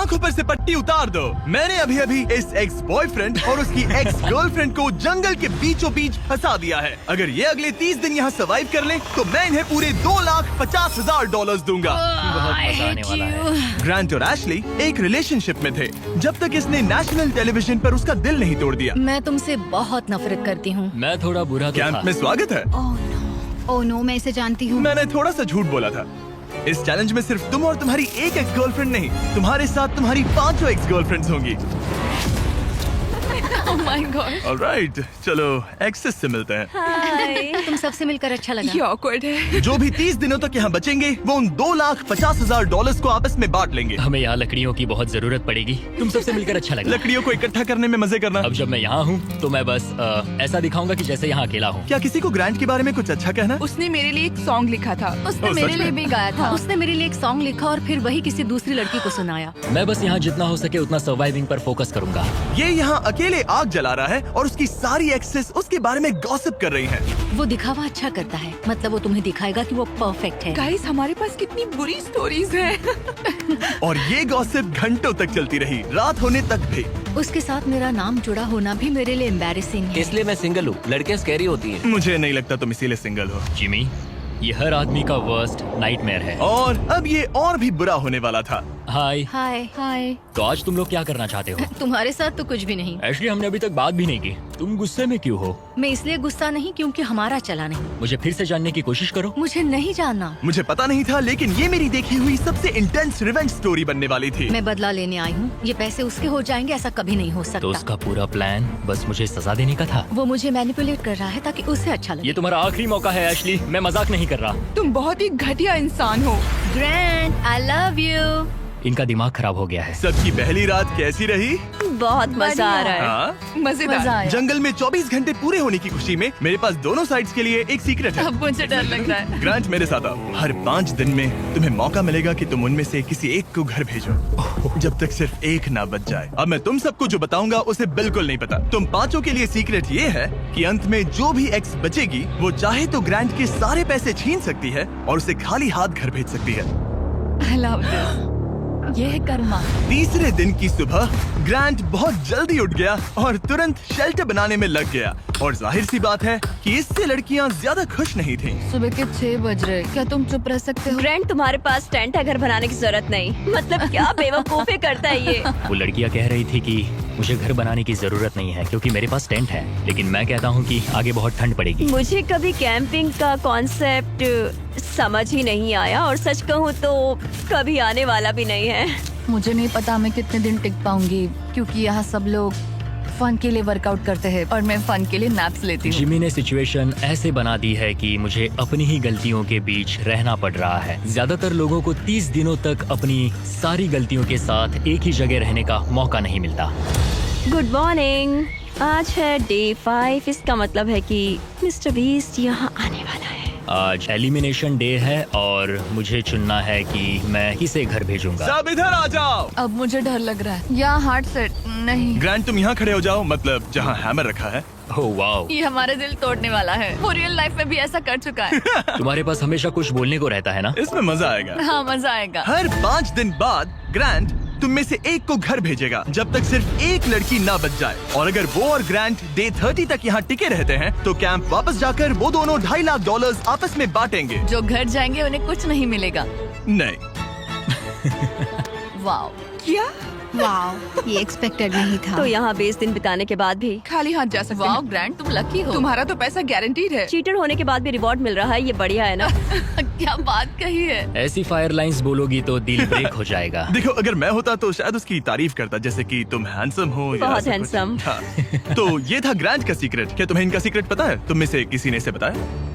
आंखों पर से पट्टी उतार दो। मैंने अभी अभी इस एक्स बॉयफ्रेंड और उसकी एक्स गर्लफ्रेंड को जंगल के बीचों बीच फंसा दिया है। अगर ये अगले 30 दिन यहाँ सर्वाइव कर लें, तो मैं इन्हें पूरे $2,50,000 दूंगा। बहुत मजा आने वाला है। ग्रांट और एशली एक रिलेशनशिप में थे जब तक इसने नेशनल टेलीविजन पर उसका दिल नहीं तोड़ दिया। मैं तुमसे बहुत नफरत करती हूँ। मैं थोड़ा बुरा तो कैंप था। में स्वागत है। ओह नो, मैं इसे जानती हूँ। मैंने थोड़ा सा झूठ बोला था। इस चैलेंज में सिर्फ तुम और तुम्हारी एक एक्स गर्लफ्रेंड नहीं, तुम्हारे साथ तुम्हारी 5 एक्स गर्लफ्रेंड्स होंगी। Oh my God. ऑलराइट, चलो एक्सेस से मिलते हैं। तुम सबसे मिलकर अच्छा लगा। ये awkward है। जो भी 30 दिनों तक यहाँ बचेंगे, वो उन $2,50,000 को आपस में बांट लेंगे। हमें यहाँ लकड़ियों की बहुत जरूरत पड़ेगी। तुम सबसे मिलकर अच्छा लगा। लकड़ियों को इकट्ठा करने में मजे करना। अब जब मैं यहाँ हूँ तो मैं बस ऐसा दिखाऊंगा कि जैसे यहाँ अकेला हूँ। क्या किसी को ग्रांट के बारे में कुछ अच्छा कहना? उसने मेरे लिए एक सॉन्ग लिखा था। उसने ओह, मेरे सच लिए में? भी गाया था। उसने मेरे लिए एक सॉन्ग लिखा और फिर वही किसी दूसरी लड़की को सुनाया। मैं बस यहाँ जितना हो सके उतना सर्वाइविंग पर फोकस करूंगा। ये यहाँ अकेले आग जला रहा है और उसकी सारी एक्सेस उसके बारे में गॉसिप कर रही हैं। वो दिखावा अच्छा करता है, मतलब वो तुम्हें दिखाएगा कि वो परफेक्ट है। गाइस, हमारे पास कितनी बुरी स्टोरीज हैं। और ये गॉसिप घंटों तक चलती रही, रात होने तक भी। उसके साथ मेरा नाम जुड़ा होना भी मेरे लिए एम्बैरेसिंग है। इसलिए मैं सिंगल हूँ। लड़कियाँ स्कैरी होती हैं। मुझे नहीं लगता तुम इसीलिए सिंगल हो। जिमी, ये हर आदमी का वर्स्ट नाइटमेयर है। और अब ये और भी बुरा होने वाला था। हाय। हाय हाय। तो आज तुम लोग क्या करना चाहते हो? तुम्हारे साथ तो कुछ भी नहीं। एक्चुअली हमने अभी तक बात भी नहीं की। तुम गुस्से में क्यों हो? मैं इसलिए गुस्सा नहीं क्योंकि हमारा चला नहीं। मुझे फिर से जानने की कोशिश करो। मुझे नहीं जानना। मुझे पता नहीं था, लेकिन ये मेरी देखी हुई सबसे इंटेंस रिवेंज स्टोरी बनने वाली थी। मैं बदला लेने आई हूँ। ये पैसे उसके हो जाएंगे, ऐसा कभी नहीं हो तो सकता। उसका पूरा प्लान बस मुझे सजा देने का था। वो मुझे मैनिपुलेट कर रहा है ताकि उसे अच्छा लगे। ये तुम्हारा आखिरी मौका है एशली, मैं मजाक नहीं कर रहा। तुम बहुत ही घटिया इंसान हो। Grand, I love you. इनका दिमाग खराब हो गया है। सबकी पहली रात कैसी रही? बहुत मजा आ रहा है। हाँ? मजेदार। मजा आया। जंगल में 24 घंटे पूरे होने की खुशी में मेरे पास दोनों साइड्स के लिए एक सीक्रेट है। अब मुझे डर लग रहा है। ग्रांट, मेरे साथ आओ। हर 5 दिन में तुम्हें मौका मिलेगा कि तुम उनमें से किसी एक को घर भेजो, जब तक सिर्फ एक ना बच जाए। अब मैं तुम सबको जो बताऊंगा उसे बिल्कुल नहीं पता। तुम 5 के लिए सीक्रेट ये है कि अंत में जो भी एक्स बचेगी, वो चाहे तो ग्रांट के सारे पैसे छीन सकती है और उसे खाली हाथ घर भेज सकती है। I love this. ये है कर्मा। तीसरे दिन की सुबह ग्रांट बहुत जल्दी उठ गया और तुरंत शेल्टर बनाने में लग गया। और जाहिर सी बात है कि इससे लड़कियां ज्यादा खुश नहीं थीं। सुबह के 6 बज रहे, क्या तुम चुप रह सकते हो? ग्रैंड, तुम्हारे पास टेंट है, घर बनाने की जरूरत नहीं। मतलब क्या बेवकूफी करता है ये। वो लड़कियां कह रही थी कि मुझे घर बनाने की जरूरत नहीं है क्योंकि मेरे पास टेंट है, लेकिन मैं कहता हूँ कि आगे बहुत ठंड पड़ेगी। मुझे कभी कैंपिंग का कॉन्सेप्ट समझ ही नहीं आया और सच कहूँ तो कभी आने वाला भी नहीं है। मुझे नहीं पता मैं कितने दिन टिक पाऊंगी, क्योंकि यहाँ सब लोग फन के लिए वर्कआउट करते हैं और मैं फन के लिए नैप्स लेती हूँ। जिमी ने सिचुएशन ऐसे बना दी है कि मुझे अपनी ही गलतियों के बीच रहना पड़ रहा है। ज्यादातर लोगों को 30 दिनों तक अपनी सारी गलतियों के साथ एक ही जगह रहने का मौका नहीं मिलता। Good morning. आज है डे 5। इसका मतलब है कि मिस्टर बीस्ट यहाँ आने वाला है। आज एलिमिनेशन डे है और मुझे चुनना है कि मैं किसे घर भेजूंगा। सब इधर आ जाओ। अब मुझे डर लग रहा है। यहाँ हार्ट सेट नहीं। ग्रांट, तुम यहाँ खड़े हो जाओ, मतलब जहाँ हैमर रखा है। ओह वाओ, ये हमारे दिल तोड़ने वाला है। वो रियल लाइफ में भी ऐसा कर चुका है। तुम्हारे पास हमेशा कुछ बोलने को रहता है ना। इसमें मजा आएगा। हाँ, मजा आएगा। हर 5 दिन बाद ग्रांट तुम में से एक को घर भेजेगा, जब तक सिर्फ एक लड़की ना बच जाए। और अगर वो और ग्रांट डे 30 तक यहाँ टिके रहते हैं, तो कैंप वापस जाकर वो दोनों $2.5 लाख आपस में बांटेंगे। जो घर जाएंगे उन्हें कुछ नहीं मिलेगा। नहीं। वाओ। क्या? वाओ, ये एक्सपेक्टेड नहीं था। तो यहाँ 20 दिन बिताने के बाद भी खाली हाथ जा सकते वाओ हैं। ग्रैंड, तुम लकी हो। तुम्हारा तो पैसा गारंटीड है। चीटर होने के बाद भी रिवॉर्ड मिल रहा है, ये बढ़िया है ना। क्या बात कही है। ऐसी फायर लाइंस बोलोगी तो दिल ब्रेक हो जाएगा। देखो, अगर मैं होता तो शायद उसकी तारीफ करता, जैसे कि तुम हैंडसम हो या बहुत ऐसा कुछ। हैंडसम। हाँ। तो ये था ग्रांट का सीक्रेट। क्या तुम्हें इनका सीक्रेट पता है? तुम में से किसी ने इसे बताया?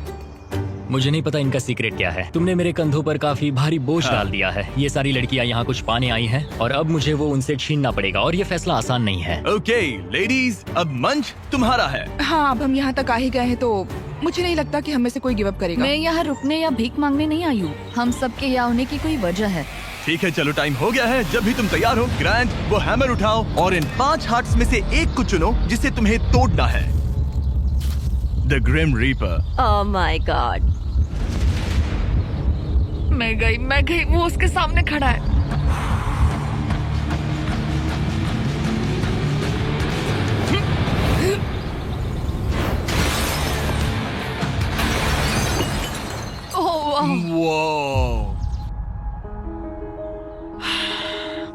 मुझे नहीं पता इनका सीक्रेट क्या है। तुमने मेरे कंधों पर काफी भारी बोझ डाल दिया है। ये सारी लड़कियां यहाँ कुछ पाने आई हैं और अब मुझे वो उनसे छीनना पड़ेगा और ये फैसला आसान नहीं है। ओके लेडीज, अब मंच तुम्हारा है। हाँ, अब हम यहाँ तक आ ही गए हैं तो मुझे नहीं लगता कि हमें से कोई गिव अप करेगा। मैं यहाँ रुकने या भीख मांगने नहीं आई हूँ। हम सबके यहाँ होने की कोई वजह है। ठीक है, चलो टाइम हो गया है। जब भी तुम तैयार हो ग्रांट, वो हैमर उठाओ और इन 5 हार्ट्स में से एक को चुनो जिसे तुम्हें तोड़ना है। The grim reaper. Oh my god. मैं गई, वो उसके सामने खड़ा है।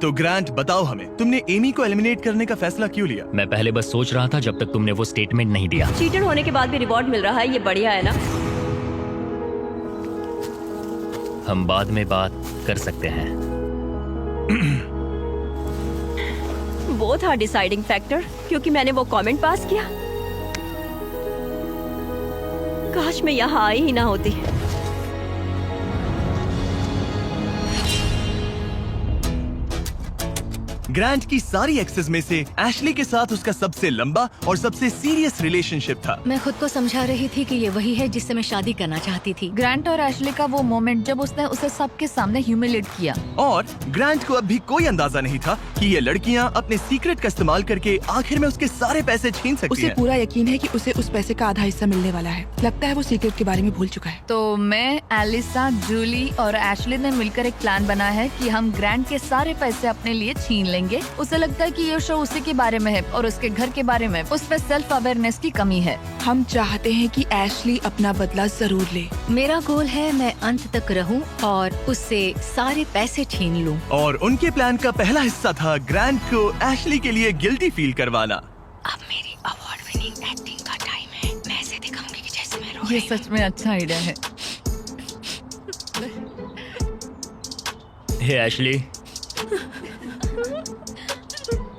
तो ग्रांट बताओ हमें, तुमने एमी को एलिमिनेट करने का फैसला क्यों लिया? मैं पहले बस सोच रहा था जब तक तुमने वो स्टेटमेंट नहीं दिया। चीटर होने के बाद भी रिवॉर्ड मिल रहा है, ये बढ़िया है ना? हम बाद में बात कर सकते हैं। वो था डिसाइडिंग फैक्टर, क्योंकि मैंने वो कमेंट पास किया। काश मैं यहाँ आई ही ना होती। ग्रांट की सारी एक्सेस में से एशली के साथ उसका सबसे लंबा और सबसे सीरियस रिलेशनशिप था। मैं खुद को समझा रही थी कि ये वही है जिससे मैं शादी करना चाहती थी। ग्रांट और एशली का वो मोमेंट जब उसने उसे सबके सामने ह्यूमिलेट किया। और ग्रांट को अब भी कोई अंदाजा नहीं था कि ये लड़कियां अपने सीक्रेट का इस्तेमाल करके आखिर में उसके सारे पैसे छीन सकती उसे हैं। पूरा यकीन है कि उसे उस पैसे का आधा हिस्सा मिलने वाला है। लगता है वो सीक्रेट के बारे में भूल चुका है। तो मैं, एलिसा, जूली और एशली ने मिलकर एक प्लान बनाया है कि हम ग्रांट के सारे पैसे अपने लिए छीन लेंगे। उसे लगता है कि ये शो उसी के बारे में है और उसके घर के बारे में। उसमें सेल्फ अवेयरनेस की कमी है। हम चाहते हैं कि एशली अपना बदला जरूर ले। मेरा गोल है मैं अंत तक रहूं और उससे सारे पैसे छीन लूं। और उनके प्लान का पहला हिस्सा था ग्रांट को एशली के लिए गिल्टी फील करवाना। अब मेरी अवार्ड विनिंग एक्टिंग का टाइम है। मैं ऐसे दिखाऊंगी कि जैसे मैं रो ये रही हूं। सच में अच्छा आइडिया है। हे एशली,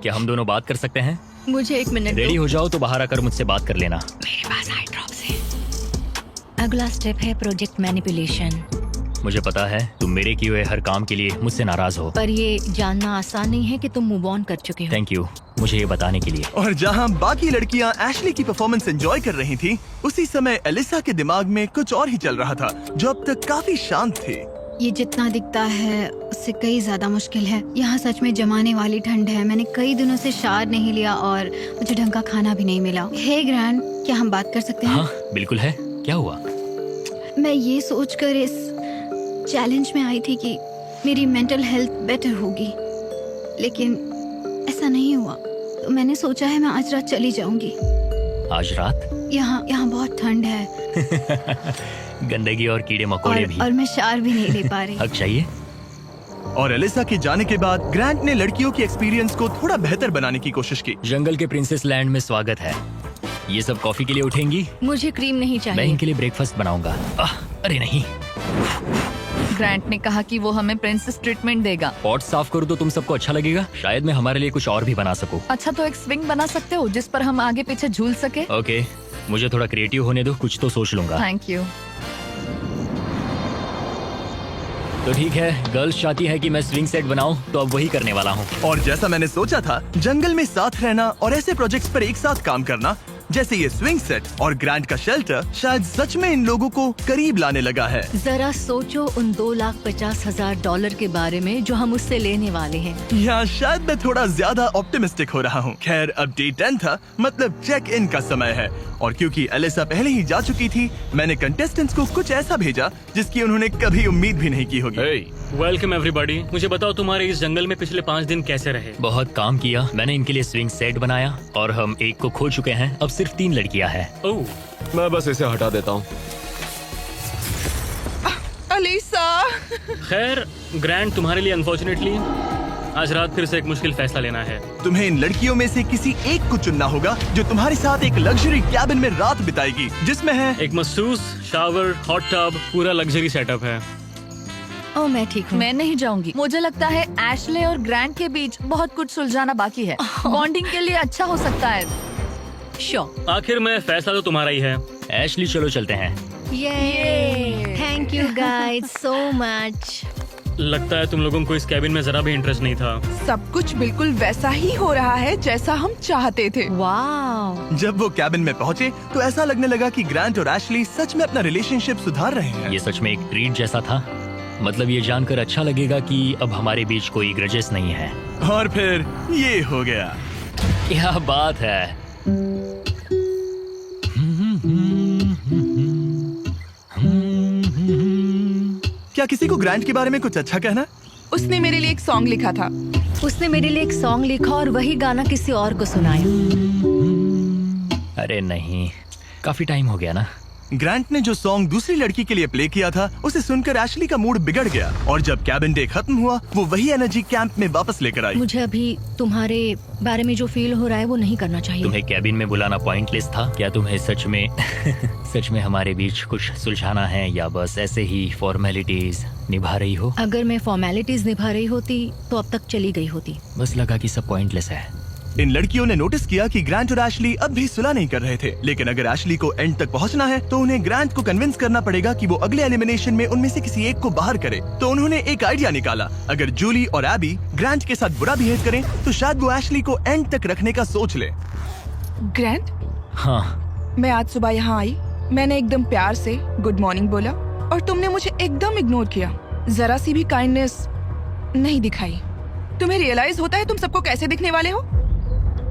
क्या हम दोनों बात कर सकते हैं? मुझे 1 मिनट रेडी दो। हो जाओ तो बाहर आकर मुझसे बात कर लेना। मेरे पास आई ड्रॉप्स है। अगला स्टेप है प्रोजेक्ट मैनिपुलेशन। मुझे पता है तुम मेरे किए हुए हर काम के लिए मुझसे नाराज हो। पर ये जानना आसान नहीं है कि तुम मूव ऑन कर चुके हो। थैंक यू मुझे ये बताने के लिए। और जहां बाकी लड़कियां एशली की परफॉर्मेंस एंजॉय कर रही थी, उसी समय एलिसा के दिमाग में कुछ और ही चल रहा था, जो अब तक काफी शांत थी। ये जितना दिखता है उससे कई ज्यादा मुश्किल है। यहाँ सच में जमाने वाली ठंड है। मैंने कई दिनों से शार नहीं लिया और मुझे ढंग का खाना भी नहीं मिला। हे ग्रैंड, क्या हम बात कर सकते हैं? हाँ बिल्कुल है। क्या हुआ? मैं ये सोचकर इस चैलेंज में आई थी कि मेरी मेंटल हेल्थ बेटर होगी, लेकिन ऐसा नहीं हुआ। तो मैंने सोचा है मैं आज रात चली जाऊंगी। आज रात? यहाँ बहुत ठंड है गंदगी और कीड़े मकोड़े भी। और मैं शार भी नहीं ले पा रही। हक चाहिए। और एलिसा के जाने के बाद ग्रांट ने लड़कियों की एक्सपीरियंस को थोड़ा बेहतर बनाने की कोशिश की। जंगल के प्रिंसेस लैंड में स्वागत है। ये सब कॉफी के लिए उठेंगी? मुझे क्रीम नहीं मैं चाहिए। इनके लिए ब्रेकफास्ट बनाऊंगा। अरे नहीं, ग्रांट ने कहा कि वो हमें प्रिंसेस ट्रीटमेंट देगा। पॉट साफ करूँ तो तुम सबको अच्छा लगेगा। शायद मैं हमारे लिए कुछ और भी बना सकूं। अच्छा, तो एक स्विंग बना सकते हो जिस पर हम आगे पीछे झूल सके। ओके, मुझे थोड़ा क्रिएटिव होने दो, कुछ तो सोच लूंगा। Thank you. तो ठीक है, गर्ल्स चाहती है कि मैं स्विंग सेट बनाऊं, तो अब वही करने वाला हूँ। और जैसा मैंने सोचा था, जंगल में साथ रहना और ऐसे प्रोजेक्ट्स पर एक साथ काम करना, जैसे ये स्विंग सेट और ग्रांट का शेल्टर, शायद सच में इन लोगों को करीब लाने लगा है। जरा सोचो उन $2,50,000 के बारे में जो हम उससे लेने वाले हैं। या शायद मैं थोड़ा ज्यादा ऑप्टिमिस्टिक हो रहा हूँ। खैर, अब डे 10 था, मतलब चेक इन का समय है। और क्योंकि एलिसा पहले ही जा चुकी थी, मैंने कंटेस्टेंट्स को कुछ ऐसा भेजा जिसकी उन्होंने कभी उम्मीद भी नहीं की होगी। Welcome everybody. मुझे बताओ तुम्हारे इस जंगल में पिछले 5 दिन कैसे रहे? बहुत काम किया। मैंने इनके लिए स्विंग सेट बनाया और हम एक को खो चुके हैं। अब सिर्फ 3 लड़कियां हैं। ओह, मैं बस इसे हटा देता हूँ। एलिसा, खैर ग्रैंड, तुम्हारे लिए अनफॉर्चुनेटली आज रात फिर से एक मुश्किल फैसला लेना है। तुम्हें इन लड़कियों में से किसी एक को चुनना होगा जो तुम्हारे साथ एक लग्जरी कैबिन में रात बिताएगी, जिसमें है एक मसूस, शावर, हॉट टब, पूरा लग्जरी सेटअप है। ओ, मैं ठीक हूँ। मैं नहीं जाऊंगी। मुझे लगता है एशले और ग्रांट के बीच बहुत कुछ सुलझाना बाकी है। बॉन्डिंग के लिए अच्छा हो सकता है। श्योर। आखिर में फैसला तो तुम्हारा ही है। एशली, चलो चलते हैं। ये thank you guys so much. लगता है तुम लोगों को इस कैबिन में जरा भी इंटरेस्ट नहीं था। सब कुछ बिल्कुल वैसा ही हो रहा है जैसा हम चाहते थे। वाह, जब वो कैबिन में पहुंचे तो ऐसा लगने लगा कि ग्रांट और एशली सच में अपना रिलेशनशिप सुधार रहे हैं। ये सच में एक ट्रीट जैसा था। मतलब ये जानकर अच्छा लगेगा कि अब हमारे बीच कोई ग्रजेस नहीं है। और फिर ये हो गया। क्या बात है। क्या किसी को ग्रांट के बारे में कुछ अच्छा कहना? उसने मेरे लिए एक सॉन्ग लिखा था। उसने मेरे लिए एक सॉन्ग लिखा और वही गाना किसी और को सुनाया। अरे नहीं, काफी टाइम हो गया ना। ग्रांट ने जो सॉन्ग दूसरी लड़की के लिए प्ले किया था उसे सुनकर एशली का मूड बिगड़ गया और जब कैबिन डे खत्म हुआ वो वही एनर्जी कैंप में वापस लेकर आई। मुझे अभी तुम्हारे बारे में जो फील हो रहा है वो नहीं करना चाहिए। तुम्हें कैबिन में बुलाना पॉइंटलेस था क्या? तुम्हें सच में सच में हमारे बीच कुछ सुलझाना है या बस ऐसे ही फॉर्मेलिटीज निभा रही हो? अगर मैं फॉर्मेलिटीज निभा रही होती तो अब तक चली गई होती। बस लगा कि सब पॉइंटलेस है। इन लड़कियों ने नोटिस किया कि ग्रांट और एशली अब भी सुलह नहीं कर रहे थे, लेकिन अगर एशली को एंड तक पहुंचना है तो उन्हें ग्रांट को कन्विंस करना पड़ेगा कि वो अगले एलिमिनेशन में उनमें से किसी एक को बाहर करे। तो उन्होंने एक आइडिया निकाला, अगर जूली और एबी ग्रांट के साथ बुरा बिहेव करें तो शायद वो एशली को एंड तक रखने का सोच ले। ग्रैंड, हाँ, मैं आज सुबह यहाँ आई, मैंने एकदम प्यार से गुड मॉर्निंग बोला और तुमने मुझे एकदम इग्नोर किया, जरा सी भी काइंडनेस नहीं दिखाई। तुम्हें रियलाइज होता है तुम सबको कैसे दिखने वाले हो?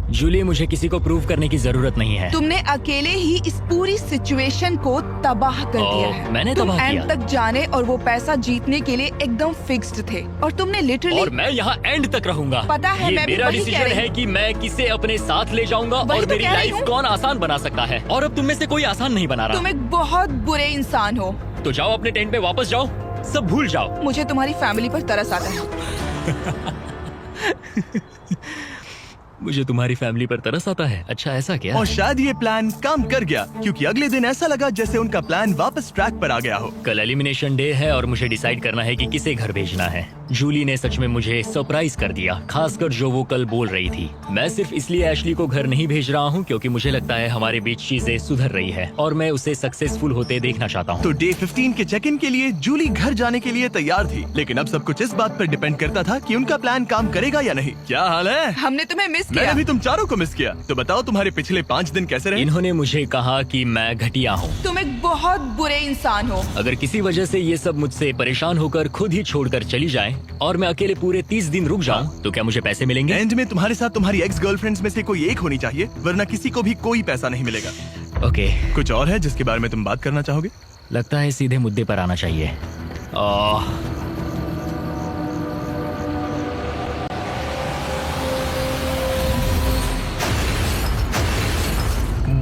जूली, मुझे किसी को प्रूव करने की जरूरत नहीं है। तुमने अकेले ही इस पूरी सिचुएशन को तबाह कर दिया है। मैंने तुम तबाह एंड किया। तक जाने और वो पैसा जीतने के लिए एकदम फिक्स्ड थे और तुमने लिटरली। और मैं यहाँ एंड तक रहूंगा। पता है, ये मैं भी मेरा वही कह डिसीजन रही है हूँ। कि मैं किसे अपने साथ ले जाऊंगा वही और तो मेरी कह रही लाइफ हूँ। कौन आसान बना सकता है। और अब तुम में से कोई आसान नहीं बना तुम रहा। एक बहुत बुरे इंसान हो। तो जाओ अपने टेंट पे वापस जाओ, सब भूल जाओ। मुझे तुम्हारी फैमिली पर तरस आता है। मुझे तुम्हारी फैमिली पर तरस आता है। अच्छा, ऐसा क्या? और शायद ये प्लान काम कर गया क्योंकि अगले दिन ऐसा लगा जैसे उनका प्लान वापस ट्रैक पर आ गया हो। कल एलिमिनेशन डे है और मुझे डिसाइड करना है कि किसे घर भेजना है। जूली ने सच में मुझे सरप्राइज कर दिया, खासकर जो वो कल बोल रही थी। मैं सिर्फ इसलिए एशली को घर नहीं भेज रहा हूँ क्योंकि मुझे लगता है हमारे बीच चीजें सुधर रही है और मैं उसे सक्सेसफुल होते देखना चाहता हूँ। तो डे 15 के चेक इन के लिए जूली घर जाने के लिए तैयार थी, लेकिन अब सब कुछ इस बात पर डिपेंड करता था कि उनका प्लान काम करेगा या नहीं। क्या हाल है? हमने तुम्हें मिस मैंने किया। भी तुम चारों को मिस किया। तो बताओ तुम्हारे पिछले 5 दिन कैसे रहे? इन्होंने मुझे कहा कि मैं घटिया हूँ। तुम एक बहुत बुरे इंसान हो। अगर किसी वजह से ये सब मुझसे परेशान होकर खुद ही छोड़कर चली जाएं और मैं अकेले पूरे 30 दिन रुक जाऊं तो क्या मुझे पैसे मिलेंगे? एंड में तुम्हारे साथ तुम्हारी एक्स गर्लफ्रेंड्स में से कोई एक होनी चाहिए, वरना किसी को भी कोई पैसा नहीं मिलेगा। ओके, कुछ और है जिसके बारे में तुम बात करना चाहोगे? लगता है सीधे मुद्दे पर आना चाहिए।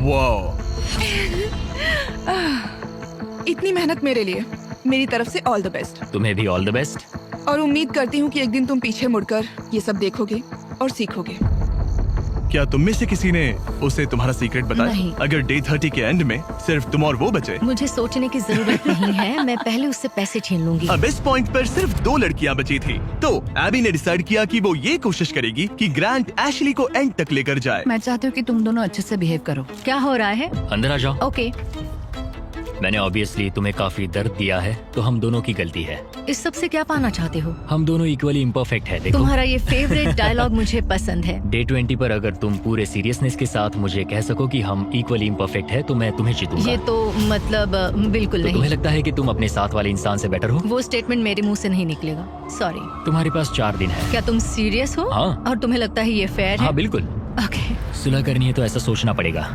वाओ, इतनी मेहनत मेरे लिए, मेरी तरफ से ऑल द बेस्ट। तुम्हें भी ऑल द बेस्ट। और उम्मीद करती हूँ कि एक दिन तुम पीछे मुड़कर ये सब देखोगे और सीखोगे। क्या तुम में से किसी ने उसे तुम्हारा सीक्रेट बताया? नहीं। अगर डे 30 के एंड में सिर्फ तुम और वो बचे? मुझे सोचने की जरूरत नहीं है, मैं पहले उससे पैसे छीन लूंगी। अब इस पॉइंट पर सिर्फ 2 लड़कियां बची थी, तो एबी ने डिसाइड किया कि वो ये कोशिश करेगी कि ग्रांट एशली को एंड तक लेकर जाए। मैं चाहती हूँ कि तुम दोनों अच्छे से बिहेव करो। क्या हो रहा है? अंदर आ जाओ। ओके, मैंने ऑब्वियसली तुम्हें काफी दर्द दिया है, तो हम दोनों की गलती है। इस सब से क्या पाना चाहते हो? हम दोनों इक्वली इम्परफेक्ट है। देखो, तुम्हारा ये फेवरेट डायलॉग मुझे पसंद है। डे 20 पर अगर तुम पूरे सीरियसनेस के साथ मुझे कह सको कि हम इक्वली इम्परफेक्ट है तो मैं तुम्हें जीतूंगा। ये तो मतलब बिल्कुल तो तुम्हें नहीं। लगता है कि तुम अपने साथ वाले इंसान से बेटर हो? वो स्टेटमेंट मेरे मुंह से नहीं निकलेगा, सॉरी। तुम्हारे पास 4 दिन है। क्या तुम सीरियस हो? हाँ। और तुम्हें लगता है ये फेयर हाँ है? बिल्कुल। ओके। सुलह करनी है तो ऐसा सोचना पड़ेगा।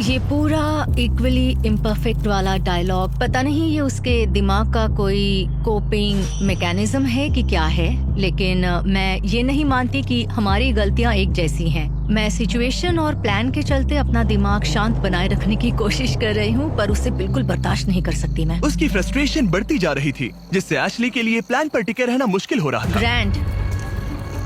ये पूरा इक्वली इम्परफेक्ट वाला डायलॉग, पता नहीं ये उसके दिमाग का कोई कोपिंग मैकेनिज्म है कि क्या है, लेकिन मैं ये नहीं मानती कि हमारी गलतियां एक जैसी हैं। मैं सिचुएशन और प्लान के चलते अपना दिमाग शांत बनाए रखने की कोशिश कर रही हूँ, पर उसे बिल्कुल बर्दाश्त नहीं कर सकती मैं। उसकी फ्रस्ट्रेशन बढ़ती जा रही थी, जिससे एशली के लिए प्लान पर टिके रहना मुश्किल हो रहा था। ग्रैंड,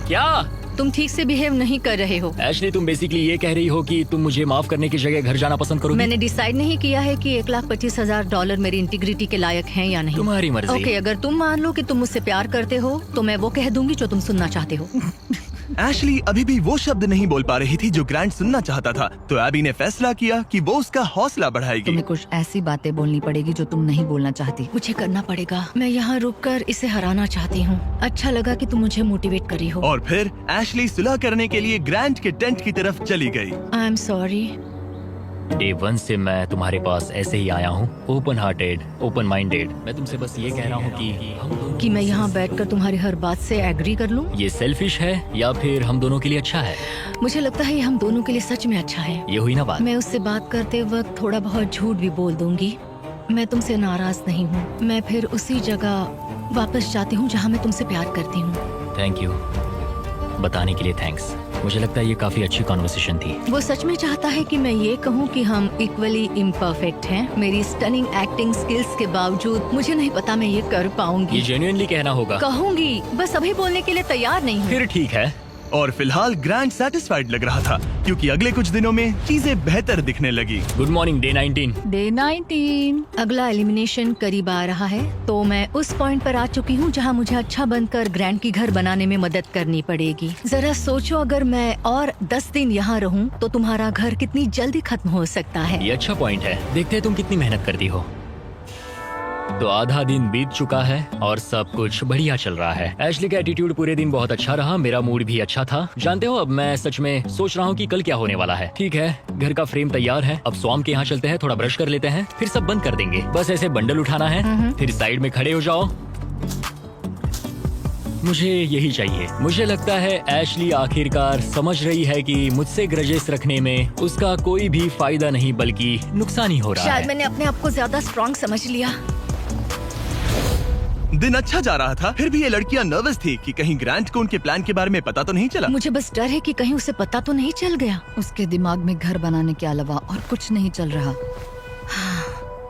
क्या तुम ठीक से बिहेव नहीं कर रहे हो। एशली, तुम बेसिकली ये कह रही हो कि तुम मुझे माफ करने की जगह घर जाना पसंद करोगी? मैंने डिसाइड नहीं किया है कि 1,25,000 मेरी इंटीग्रिटी के लायक हैं या नहीं। तुम्हारी मर्जी। ओके, अगर तुम मान लो कि तुम मुझसे प्यार करते हो तो मैं वो कह दूंगी जो तुम सुनना चाहते हो। एशली अभी भी वो शब्द नहीं बोल पा रही थी जो ग्रांट सुनना चाहता था, तो एबी ने फैसला किया कि वो उसका हौसला बढ़ाएगी। तुम्हें कुछ ऐसी बातें बोलनी पड़ेगी जो तुम नहीं बोलना चाहती। मुझे करना पड़ेगा। मैं यहाँ रुककर इसे हराना चाहती हूँ। अच्छा लगा कि तुम मुझे मोटिवेट करी हो। और फिर एशली सुलह करने के लिए ग्रांट के टेंट की तरफ चली गई। I am sorry. डे 1 से मैं तुम्हारे पास ऐसे ही आया हूँ, ओपन हार्टेड, ओपन माइंडेड। मैं तुमसे बस ये कह रहा हूँ कि मैं यहाँ बैठकर तुम्हारी हर बात से एग्री कर लूँ। ये सेल्फिश है या फिर हम दोनों के लिए अच्छा है? मुझे लगता है ये हम दोनों के लिए सच में अच्छा है। ये हुई ना बात। मैं उससे बात करते वक्त थोड़ा बहुत झूठ भी बोल दूंगी। मैं तुमसे नाराज नहीं हूँ। मैं फिर उसी जगह वापस जाती हूँ जहाँ मैं तुमसे प्यार करती हूँ। थैंक यू, बताने के लिए थैंक्स। मुझे लगता है ये काफी अच्छी कॉन्वर्सेशन थी। वो सच में चाहता है कि मैं ये कहूँ कि हम इक्वली इम्परफेक्ट हैं। मेरी स्टनिंग एक्टिंग स्किल्स के बावजूद मुझे नहीं पता मैं ये कर ये पाऊंगी। जेन्युइनली कहना होगा। कहूंगी, बस अभी बोलने के लिए तैयार नहीं हूँ। फिर ठीक है। और फिलहाल ग्रैंड सेटिस्फाइड लग रहा था क्योंकि अगले कुछ दिनों में चीजें बेहतर दिखने लगी। Good morning day 19। डे 19। अगला एलिमिनेशन करीब आ रहा है, तो मैं उस पॉइंट पर आ चुकी हूँ जहाँ मुझे अच्छा बनकर ग्रैंड की घर बनाने में मदद करनी पड़ेगी। जरा सोचो, अगर मैं और 10 दिन यहाँ रहूँ तो तुम्हारा घर कितनी जल्दी खत्म हो सकता है। ये अच्छा पॉइंट है। देखते हैं तुम कितनी मेहनत करती हो। तो आधा दिन बीत चुका है और सब कुछ बढ़िया चल रहा है। एशली का एटीट्यूड पूरे दिन बहुत अच्छा रहा, मेरा मूड भी अच्छा था। जानते हो, अब मैं सच में सोच रहा हूँ कि कल क्या होने वाला है। ठीक है, घर का फ्रेम तैयार है। अब स्वाम के यहाँ चलते हैं, थोड़ा ब्रश कर लेते हैं, फिर सब बंद कर देंगे। बस ऐसे बंडल उठाना है, फिर साइड में खड़े हो जाओ। मुझे यही चाहिए। मुझे लगता है एशली आखिरकार समझ रही है कि मुझसे ग्रजेस रखने में उसका कोई भी फायदा नहीं बल्कि नुकसान ही हो रहा शायद है। मैंने अपने आप को ज्यादा स्ट्रॉन्ग समझ लिया। दिन अच्छा जा रहा था, फिर भी ये लड़कियां नर्वस थी कि कहीं ग्रांट को उनके प्लान के बारे में पता तो नहीं चला। मुझे बस डर है कि कहीं उसे पता तो नहीं चल गया। उसके दिमाग में घर बनाने के अलावा और कुछ नहीं चल रहा।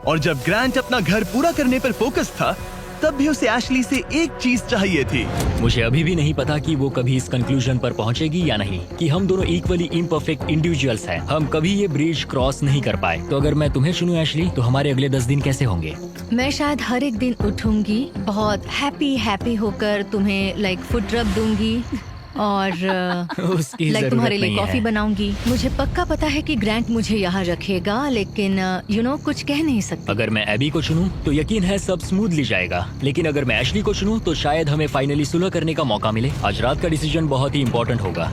और जब ग्रांट अपना घर पूरा करने पर फोकस था, तब भी उसे एशली से एक चीज चाहिए थी। मुझे अभी भी नहीं पता कि वो कभी इस कंक्लूजन पर पहुंचेगी या नहीं कि हम दोनों इक्वली इम्परफेक्ट इंडिविजुअल्स हैं। हम कभी ये ब्रिज क्रॉस नहीं कर पाए। तो अगर मैं तुम्हें चुनूं एशली, तो हमारे अगले 10 दिन कैसे होंगे? मैं शायद हर एक दिन उठूंगी, बहुत हैप्पी होकर तुम्हें लाइक फुट रब दूंगी और उसकी लाइक जरूरत तुम्हारे लिए नहीं कॉफी है। बनाऊंगी। मुझे पक्का पता है कि ग्रैंट मुझे यहाँ रखेगा, लेकिन कुछ कह नहीं सकती। अगर मैं एबी को चुनूं तो यकीन है सब स्मूथली जाएगा, लेकिन अगर मैं एशली को चुनूं तो शायद हमें फाइनली सुलह करने का मौका मिले। आज रात का डिसीजन बहुत ही इम्पोर्टेंट होगा।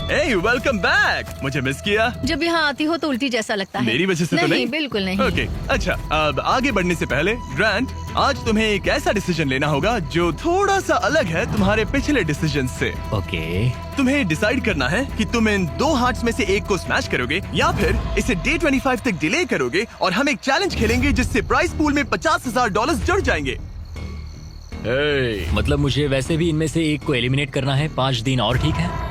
Hey, welcome back! मुझे मिस किया? जब यहाँ आती हो तो उल्टी जैसा लगता है। मेरी वजह से तो नहीं? बिल्कुल नहीं। ओके, अच्छा, अब आगे बढ़ने से पहले ग्रांट, आज तुम्हें एक ऐसा डिसीजन लेना होगा जो थोड़ा सा अलग है तुम्हारे पिछले डिसीजन से। ओके। तुम्हें डिसाइड करना है कि तुम इन 2 हार्ट्स में से एक को स्मैश करोगे या फिर इसे डे 25 तक डिले करोगे और हम एक चैलेंज खेलेंगे जिससे प्राइस पूल में $50,000 जुड़ जाएंगे। मतलब मुझे वैसे भी इनमें से एक को एलिमिनेट करना है। 5 दिन और ठीक है,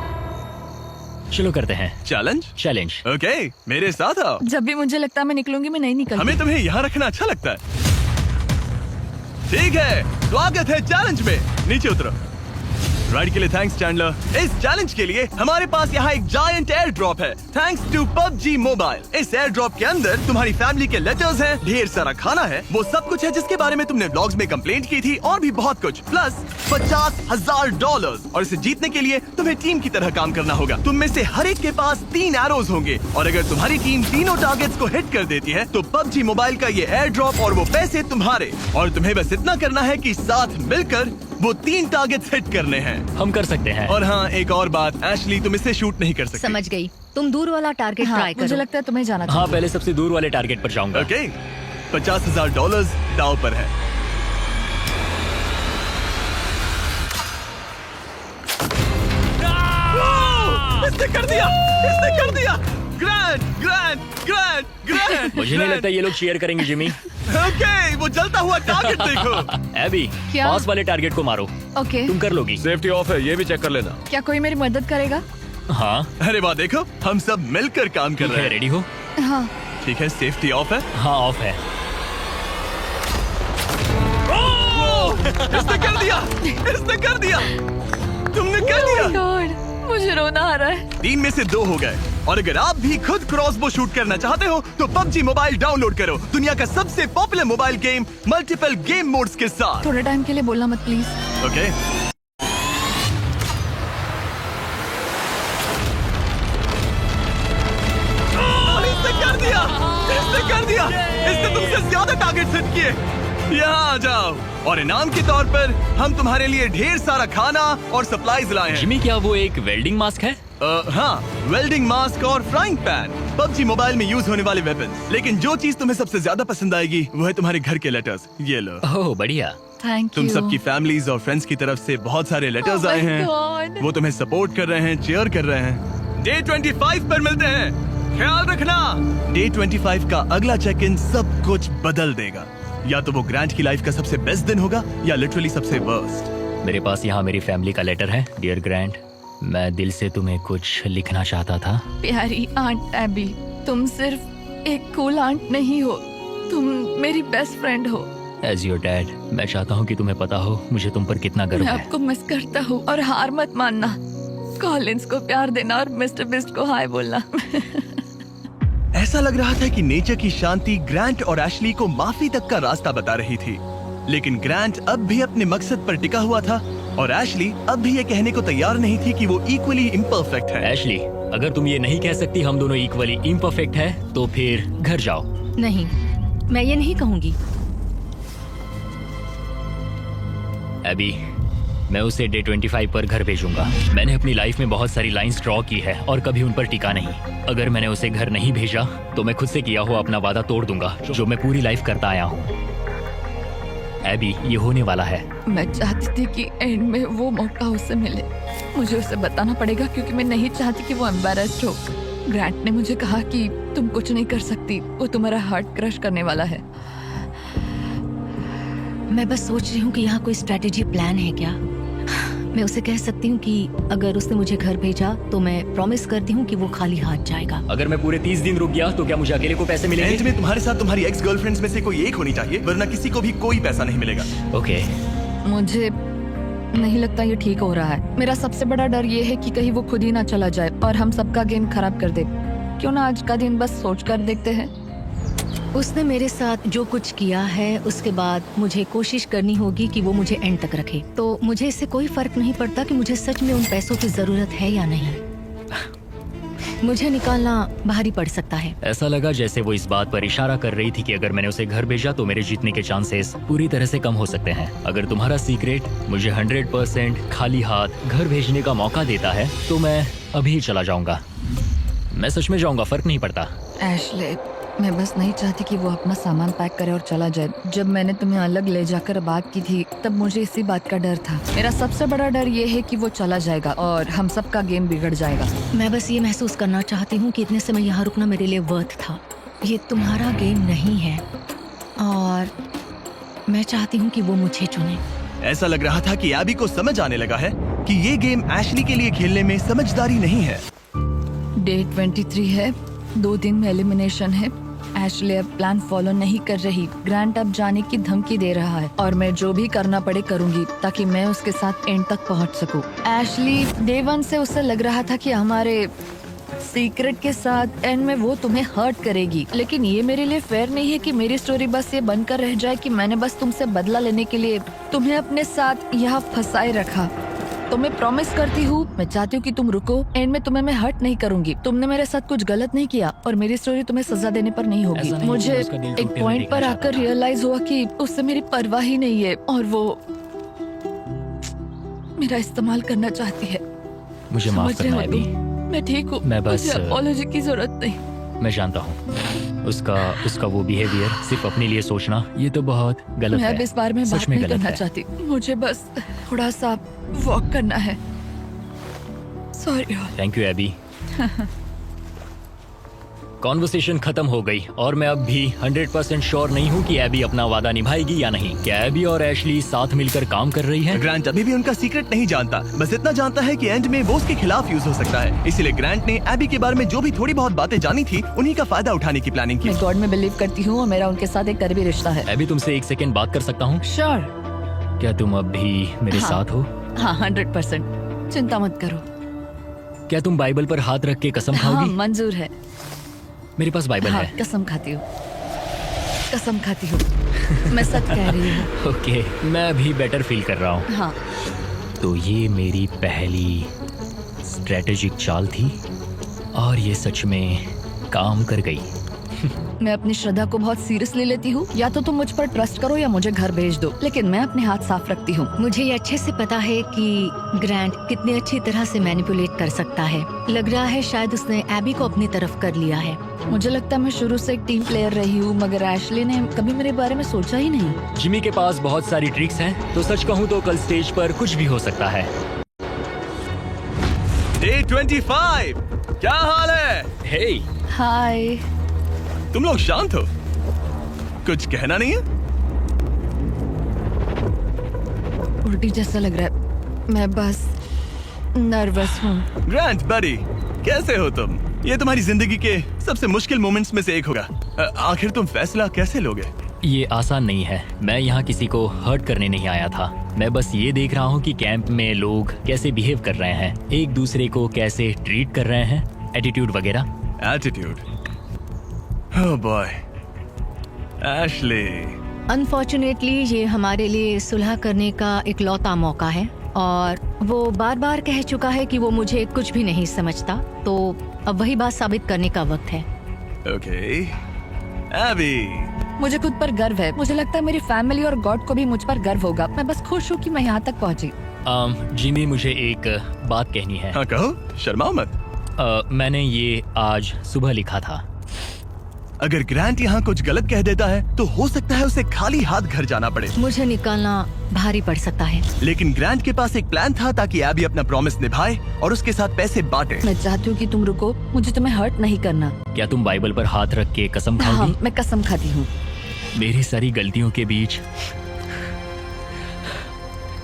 चलो करते हैं चैलेंज। ओके, मेरे साथ आओ। जब भी मुझे लगता है मैं निकलूंगी, मैं नहीं निकलती। हमें तुम्हें यहाँ रखना अच्छा लगता है। ठीक है, स्वागत है चैलेंज में। नीचे उतरो। राइड के लिए थैंक्स चैंडलर। इस चैलेंज के लिए हमारे पास यहाँ एक जायंट एयर ड्रॉप है, थैंक्स टू PUBG मोबाइल। इस एयर ड्रॉप के अंदर तुम्हारी फैमिली के लेटर्स हैं, ढेर सारा खाना है, वो सब कुछ है जिसके बारे में तुमने व्लॉग्स में कंप्लेंट की थी, और भी बहुत कुछ, प्लस $50,000। और इसे जीतने के लिए तुम्हें टीम की तरह काम करना होगा। तुम में से हर एक के पास 3 एरोज होंगे, और अगर तुम्हारी टीम तीनों टारगेट्स को हिट कर देती है तो PUBG मोबाइल का ये एयर ड्रॉप और वो पैसे तुम्हारे। और तुम्हें बस इतना करना है कि साथ मिलकर वो 3 टारगेट्स हिट करने हैं। हम कर सकते हैं। और हाँ, एक और बात, एशली तुम इससे शूट नहीं कर सकती। समझ गई। तुम दूर वाला टारगेट हाँ, ट्राई मुझे करो। लगता है तुम्हें जाना हाँ, चाहिए। पहले सबसे दूर वाले टारगेट पर जाऊंगा। ओके, $50,000 दाव पर है। इसने कर दिया, इसने कर दिया। Grand grand grand grand. मुझे नहीं लगता ये लोग शेयर करेंगे जिमी। ओके, वो जलता हुआ टारगेट देखो। एबी, क्या? पास वाले टारगेट को मारो। ओके, तुम कर लोगी। सेफ्टी ऑफ है, ये भी चेक कर लेना। क्या कोई मेरी मदद करेगा? हाँ अरे वाह, देखो हम सब मिलकर काम कर ठीक रहे है, हैं। रेडी हो? हाँ। ठीक है, सेफ्टी ऑफ है। हाँ, ऑफ है। इसने कर दिया, इसने कर दिया, तुमने कर Oh दिया। my God, मुझे रोना आ रहा है। 3 में से 2 हो गए। और अगर आप भी खुद क्रॉसबो शूट करना चाहते हो तो PUBG मोबाइल डाउनलोड करो, दुनिया का सबसे popular mobile game multiple game modes के साथ। थोड़े टाइम के लिए बोलना मत प्लीज। ओके, इसने कर दिया, इसने कर दिया, इसने तुमसे ज्यादा टारगेट सेट किए। यहाँ आ जाओ, और इनाम के तौर पर हम तुम्हारे लिए ढेर सारा खाना और सप्लाईज लाए हैं। जिमी, क्या वो एक वेल्डिंग मास्क है? हाँ, वेल्डिंग मास्क और फ्राइंग पैन, PUBG मोबाइल में यूज होने वाले वेपन्स। लेकिन जो चीज तुम्हें सबसे ज्यादा पसंद आएगी वो है तुम्हारे घर के लेटर्स। ये लो। ओह, बढ़िया। थैंक तुम यू। सबकी फैमिलीज और फ्रेंड्स की तरफ से बहुत सारे लेटर्स Oh आए my हैं। God. वो तुम्हें सपोर्ट कर रहे हैं, चेयर कर रहे हैं। डे 25 पर मिलते हैं, ख्याल रखना। डे 25 का अगला चेक इन सब कुछ बदल देगा। या तो वो ग्रांट की लाइफ का सबसे बेस्ट दिन होगा या लिटरली सबसे वर्स्ट। मेरे पास यहाँ मेरी फैमिली का लेटर है। डियर ग्रैंड, मैं दिल से तुम्हें कुछ लिखना चाहता था। प्यारी आंट एबी, तुम सिर्फ एक कूल आंट नहीं हो, तुम मेरी बेस्ट फ्रेंड हो। एज योर डैड, मैं चाहता हूँ कि तुम्हें पता हो मुझे तुम पर कितना गर्व मैं है। आपको मिस करता हूँ और हार मत मानना। कॉलिंस को प्यार देना और मिस्टर बिस्ट को हाय बोलना। ऐसा लग रहा था कि नेचर की शांति ग्रांट और एशली को माफी तक का रास्ता बता रही थी, लेकिन ग्रांट अब भी अपने मकसद पर टिका हुआ था और एशली अब भी ये कहने को तैयार नहीं थी कि वो इक्वली इम्परफेक्ट है। एशली, अगर तुम ये नहीं कह सकती हम दोनों इक्वली इम्परफेक्ट है तो फिर घर जाओ। नहीं, मैं ये नहीं कहूंगी। एबी, मैं उसे डे 25 पर घर भेजूंगा। मैंने अपनी लाइफ में बहुत सारी लाइंस ड्रॉ की है और कभी उन पर टिका नहीं। अगर मैंने उसे घर नहीं भेजा तो मैं खुद से किया हुआ अपना वादा तोड़ दूंगा जो मैं पूरी लाइफ करता आया हूँ। एबी, ये होने वाला है। मैं चाहती थी कि एंड में वो मौका उसे मिले। मुझे उसे बताना पड़ेगा क्योंकि मैं नहीं चाहती कि वो एम्बैरेस्ड हो। ग्रांट ने मुझे कहा कि तुम कुछ नहीं कर सकती, वो तुम्हारा हार्ट क्रश करने वाला है। मैं बस सोच रही हूँ कि यहाँ कोई स्ट्रेटेजी प्लान है क्या। मैं उसे कह सकती हूँ कि अगर उसने मुझे घर भेजा तो मैं प्रॉमिस करती हूँ कि वो खाली हाथ जाएगा। अगर मैं पूरे 30 दिन रुक गया तो क्या मुझे अकेले को पैसे एंड मिलेंगे? में तुम्हारे साथ तुम्हारी एक्स गर्लफ्रेंड्स में से कोई एक होनी चाहिए, वरना किसी को भी कोई पैसा नहीं मिलेगा। ओके। मुझे नहीं लगता ये ठीक हो रहा है। मेरा सबसे बड़ा डर ये है कि कहीं वो खुद ही ना चला जाए और हम सबका गेम खराब कर दे। क्यों ना आज का दिन बस सोच कर देखते हैं। उसने मेरे साथ जो कुछ किया है उसके बाद मुझे कोशिश करनी होगी कि वो मुझे एंड तक रखे। तो मुझे इससे कोई फर्क नहीं पड़ता कि मुझे सच में उन पैसों की जरूरत है या नहीं। मुझे निकालना भारी पड़ सकता है। ऐसा लगा जैसे वो इस बात पर इशारा कर रही थी कि अगर मैंने उसे घर भेजा तो मेरे जीतने के चांसेस पूरी तरह से कम हो सकते हैं। अगर तुम्हारा सीक्रेट मुझे 100% खाली हाथ घर भेजने का मौका देता है तो मैं अभी चला जाऊंगा। मैं सच में जाऊंगा, फर्क नहीं पड़ता। एशले, मैं बस नहीं चाहती कि वो अपना सामान पैक करे और चला जाए। जब मैंने तुम्हें अलग ले जाकर बात की थी तब मुझे इसी बात का डर था। मेरा सबसे बड़ा डर ये है कि वो चला जाएगा और हम सबका गेम बिगड़ जाएगा। मैं बस ये महसूस करना चाहती हूँ कि इतने समय यहाँ रुकना मेरे लिए वर्थ था। ये तुम्हारा गेम नहीं है और मैं चाहती हूँ कि वो मुझे चुने। ऐसा लग रहा था कि एबी को समझ आने लगा है कि ये गेम एशली के लिए खेलने में समझदारी नहीं है। डे 23 है, 2 दिन में एलिमिनेशन है। एशले अब प्लान फॉलो नहीं कर रही। ग्रांट अब जाने की धमकी दे रहा है और मैं जो भी करना पड़े करूंगी ताकि मैं उसके साथ एंड तक पहुंच सकूं। एशली, डे 1 से उसे लग रहा था कि हमारे सीक्रेट के साथ एंड में वो तुम्हें हर्ट करेगी, लेकिन ये मेरे लिए फेयर नहीं है कि मेरी स्टोरी बस ये बनकर रह जाए कि मैंने बस तुमसे बदला लेने के लिए तुम्हें अपने साथ यहाँ फंसाए रखा। तो मैं प्रॉमिस करती हूँ, मैं चाहती हूँ कि तुम रुको। एंड में तुम्हें मैं हर्ट नहीं करूंगी। तुमने मेरे साथ कुछ गलत नहीं किया और मेरी स्टोरी तुम्हें सजा देने पर नहीं होगी। ऐसा नहीं मुझे कि उसका दिल एक टूटते हुए पॉइंट देखना पर चाहता आकर था। रियलाइज हुआ कि उससे मेरी परवाह ही नहीं है और वो मेरा इस्तेमाल करना चाहती है। मुझे माफ समझ रहे करना हो एबी। तुम? मैं ठीक हूँ। मैं बस- मुझे अपॉलॉजी की जरूरत नहीं। मैं जानता हूँ उसका वो बिहेवियर सिर्फ अपने लिए सोचना ये तो बहुत गलत मैं है। अब इस बारे में सच बात में नहीं गलत करना है। चाहती। मुझे बस थोड़ा सा वॉक करना है। Sorry. Thank you Abby. Conversation खत्म हो गई और मैं अब भी 100% श्योर नहीं हूँ कि एबी अपना वादा निभाएगी या नहीं। क्या एबी और एशली साथ मिलकर काम कर रही हैं? ग्रांट अभी भी उनका सीक्रेट नहीं जानता, बस इतना जानता है कि एंड में वो उसके खिलाफ यूज हो सकता है। इसीलिए ग्रांट ने एबी के बारे में जो भी थोड़ी बहुत बातें जानी थी उन्हीं का फायदा उठाने की प्लानिंग की। मैं गॉड में बिलीव करती हूँ और मेरा उनके साथ एक करीबी रिश्ता है। एबी, तुमसे 1 सेकेंड बात कर सकता हूँ? श्योर। क्या तुम अब भी मेरे हाँ। साथ हो? हाँ, 100%। चिंता मत करो। क्या तुम बाइबल पर हाथ रख के कसम हाँ, खाओगी? मंजूर है। मेरे पास बाइबल हाँ, है। कसम खाती हूँ। कसम खाती हूँ। मैं सच कह रही हूँ। ओके, मैं अभी बेटर फील कर रहा हूँ। हाँ। तो ये मेरी पहली स्ट्रेटेजिक चाल थी और ये सच में काम कर गई। मैं अपनी श्रद्धा को बहुत सीरियसली लेती हूँ। या तो तुम मुझ पर ट्रस्ट करो या मुझे घर भेज दो, लेकिन मैं अपने हाथ साफ रखती हूँ। मुझे ये अच्छे से पता है कि ग्रांट कितनी अच्छी तरह से मैनिपुलेट कर सकता है। लग रहा है शायद उसने एबी को अपनी तरफ कर लिया है। मुझे लगता है मैं शुरू से एक टीम प्लेयर रही हूँ, मगर एशली ने कभी मेरे बारे में सोचा ही नहीं। जिमी के पास बहुत सारी ट्रिक्स हैं, तो सच कहूँ तो कल स्टेज पर कुछ भी हो सकता है। डे 25, क्या हाल है? हे, हाय। तुम लोग शांत हो? कुछ कहना नहीं है? उल्टी जैसा लग रहा है। मैं बस नर्वस हूँ। ग्रांट बडी, कैसे हो तुम? ये तुम्हारी जिंदगी के सबसे मुश्किल मोमेंट्स में से एक होगा। आखिर तुम फैसला कैसे लोगे? ये आसान नहीं है। मैं यहाँ किसी को हर्ट करने नहीं आया था। मैं बस ये देख रहा हूँ कि कैंप में लोग कैसे बिहेव कर रहे हैं, एक दूसरे को कैसे ट्रीट कर रहे हैं, एटीट्यूड वगैरह। Attitude? Oh boy, Ashley. Unfortunately ये हमारे लिए सुलह करने का इकलौता मौका है और वो बार बार कह चुका है कि वो मुझे कुछ भी नहीं समझता, तो अब वही बात साबित करने का वक्त है। ओके एबी, मुझे खुद पर गर्व है। मुझे लगता है मेरी फैमिली और गॉड को भी मुझ पर गर्व होगा। मैं बस खुश हूँ कि मैं यहाँ तक पहुँची। जिमी, मुझे एक बात कहनी है। हाँ कहो, शर्माओ मत। मैंने ये आज सुबह लिखा था। अगर ग्रांट यहाँ कुछ गलत कह देता है तो हो सकता है उसे खाली हाथ घर जाना पड़े। मुझे निकालना भारी पड़ सकता है, लेकिन ग्रांट के पास एक प्लान था ताकि एबी अपना प्रॉमिस निभाए और उसके साथ पैसे बांटे। मैं चाहती हूँ कि तुम रुको, मुझे तुम्हें हर्ट नहीं करना। क्या तुम बाइबल पर हाथ रख के कसम खाओगी? हाँ, मैं कसम खाती हूँ। मेरी सारी गलतियों के बीच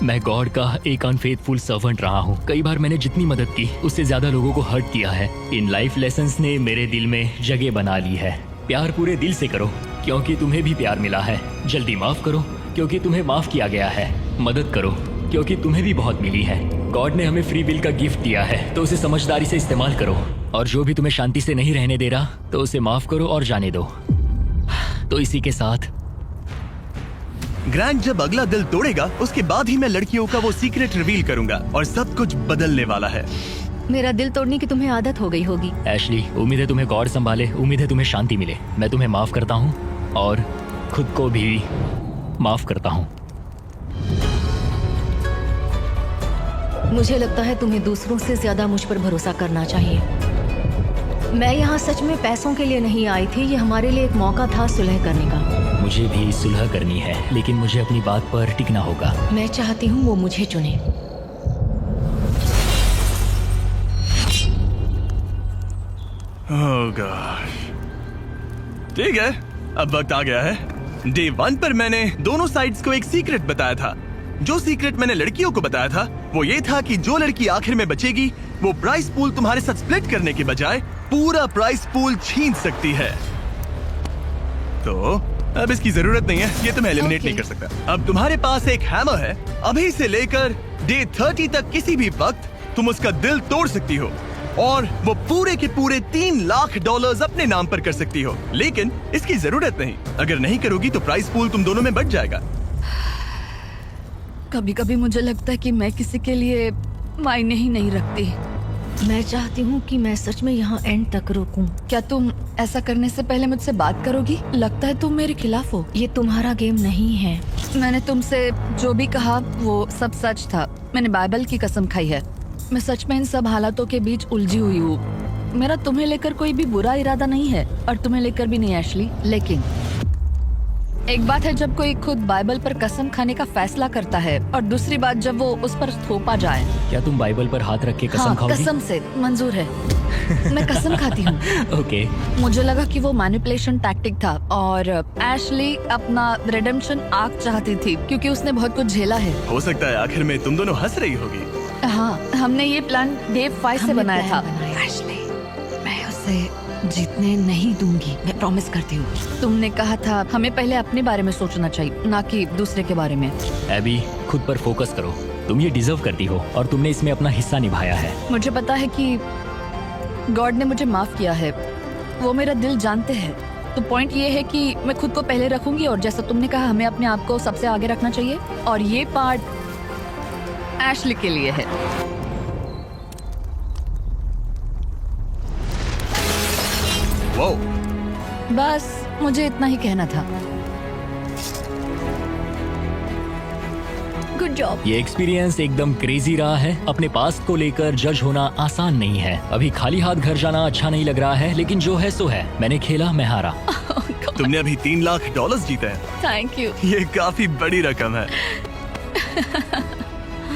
मैं गॉड का एक अनफेथफुल सर्वेंट रहा हूँ। कई बार मैंने जितनी मदद की उससे ज्यादा लोगों को हर्ट किया है। इन लाइफ लेसन्स ने मेरे दिल में जगह बना ली है। प्यार पूरे दिल से करो क्योंकि तुम्हें भी प्यार मिला है। जल्दी माफ करो क्योंकि तुम्हें माफ किया गया है। मदद करो क्योंकि तुम्हें भी बहुत मिली है। गॉड ने हमें फ्री विल का गिफ्ट दिया है, तो उसे समझदारी से इस्तेमाल करो। और जो भी तुम्हें शांति से नहीं रहने दे रहा तो उसे माफ करो और जाने दो। तो इसी के साथ ग्रांट जब अगला दिल तोड़ेगा उसके बाद ही मैं लड़कियों का वो सीक्रेट रिवील करूंगा और सब कुछ बदलने वाला है। मेरा दिल तोड़ने की तुम्हें आदत हो गई होगी। एशली, उम्मीद है तुम्हें गॉड संभाले, उम्मीद है तुम्हें शांति मिले। मैं तुम्हें माफ करता हूँ और खुद को भी माफ करता हूँ। मुझे लगता है तुम्हें दूसरों से ज्यादा मुझ पर भरोसा करना चाहिए। मैं यहाँ सच में पैसों के लिए नहीं आई थी, ये हमारे लिए एक मौका था सुलह करने का। मुझे भी सुलह करनी है, लेकिन मुझे अपनी बात पर टिकना होगा। मैं चाहती हूँ वो मुझे चुने। ओह गॉश, ठीक है, अब वक्त आ गया है। डे 1 पर मैंने दोनों साइड्स को एक सीक्रेट बताया था। जो सीक्रेट मैंने लड़कियों को बताया था वो ये था कि जो लड़की आखिर में बचेगी वो प्राइस पूल तुम्हारे साथ स्प्लिट करने के बजाय पूरा प्राइस पूल छीन सकती है। तो अब इसकी जरूरत नहीं है, ये तुम्हें एलिमिनेट नहीं कर सकता। अब तुम्हारे पास एक हैमर है, अभी से लेकर डे 30 तक किसी भी वक्त तुम उसका दिल तोड़ सकती हो और वो पूरे के पूरे $3 लाख अपने नाम पर कर सकती हो। लेकिन इसकी जरूरत नहीं, अगर नहीं करोगी तो प्राइस पूल तुम दोनों में बढ़ जाएगा। कभी कभी मुझे लगता है कि मैं किसी के लिए मायने ही नहीं रखती। मैं चाहती हूँ कि मैं सच में यहाँ एंड तक रुकूं। क्या तुम ऐसा करने से पहले मुझसे बात करोगी? लगता है तुम मेरे खिलाफ हो। ये तुम्हारा गेम नहीं है। मैंने तुमसे जो भी कहा वो सब सच था। मैंने बाइबल की कसम खाई है। मैं सच में इन सब हालातों के बीच उलझी हुई हूँ। मेरा तुम्हें लेकर कोई भी बुरा इरादा नहीं है और तुम्हें लेकर भी नहीं एशली। लेकिन एक बात है जब कोई खुद बाइबल पर कसम खाने का फैसला करता है और दूसरी बात जब वो उस पर थोपा जाए। क्या तुम बाइबल पर हाथ रख के कसम हाँ, खाओगी? कसम से मंजूर है। मैं कसम खाती हूँ। ओके। मुझे लगा कि वो मैनिपुलेशन टैक्टिक था और एशली अपना रिडेम्पशन आर्क चाहती थी क्योंकि उसने बहुत कुछ झेला है। हो सकता है आखिर में तुम दोनों हंस रही होगी। हाँ, हमने ये प्लान डे 5 से हमने बनाया था। प्लान बनाया। एशली, मैं उसे जीतने नहीं दूंगी, मैं प्रॉमिस करती हूँ। तुमने कहा था हमें पहले अपने बारे में सोचना चाहिए, ना कि दूसरे के बारे में। एबी, खुद पर फोकस करो। तुम ये डिजर्व करती हो और तुमने इसमें अपना हिस्सा निभाया है। मुझे पता है कि गॉड ने मुझे माफ किया है, वो मेरा दिल जानते हैं। तो पॉइंट ये है कि मैं खुद को पहले रखूंगी और जैसा तुमने कहा हमें अपने आप को सबसे आगे रखना चाहिए और ये पार्ट एशली के लिए है। वो बस मुझे इतना ही कहना था। Good job. ये एक्सपीरियंस एकदम क्रेजी रहा है। अपने पास्ट को लेकर जज होना आसान नहीं है। अभी खाली हाथ घर जाना अच्छा नहीं लग रहा है, लेकिन जो है सो है। मैंने खेला, मैं हारा। तुमने अभी $3 लाख जीते हैं। Thank you. ये काफी बड़ी रकम है।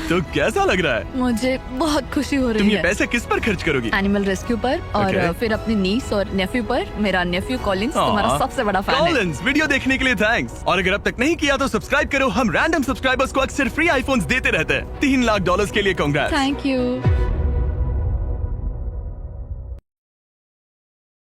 तो कैसा लग रहा है? मुझे बहुत खुशी हो तुम रही ये है। पैसे किस पर खर्च करोगी? एनिमल रेस्क्यू पर और Okay. फिर अपनी नीस और नेफ्यू पर। मेरा नेफ्यू कॉलिंस तुम्हारा सबसे बड़ा फैन है। कॉलिंस, वीडियो देखने के लिए थैंक्स। और अगर अब तक नहीं किया तो सब्सक्राइब करो। हम रैंडम सब्सक्राइबर्स को अक्सर फ्री आईफोन्स देते रहते हैं। $3 लाख के लिए कांग्रेस। Thank you.